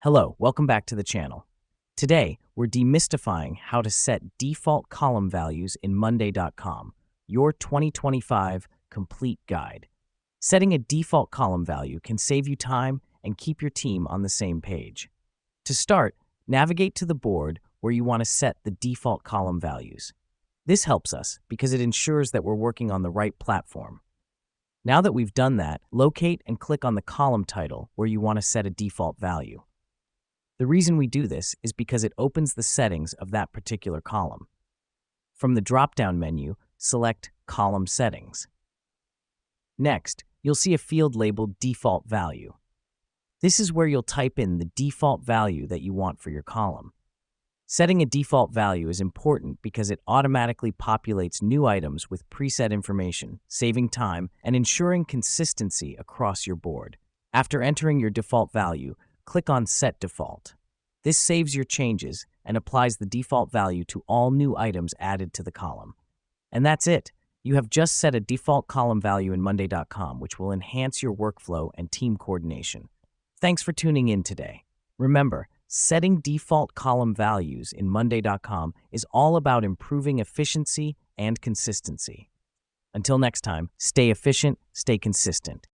Hello, welcome back to the channel. Today, we're demystifying how to set default column values in Monday.com, your 2025 complete guide. Setting a default column value can save you time and keep your team on the same page. To start, navigate to the board where you want to set the default column values. This helps us because it ensures that we're working on the right platform. Now that we've done that, locate and click on the column title where you want to set a default value. The reason we do this is because it opens the settings of that particular column. From the drop-down menu, select Column Settings. Next, you'll see a field labeled Default Value. This is where you'll type in the default value that you want for your column. Setting a default value is important because it automatically populates new items with preset information, saving time and ensuring consistency across your board. After entering your default value, click on Set Default. This saves your changes and applies the default value to all new items added to the column. And that's it. You have just set a default column value in Monday.com, which will enhance your workflow and team coordination. Thanks for tuning in today. Remember, setting default column values in Monday.com is all about improving efficiency and consistency. Until next time, stay efficient, stay consistent.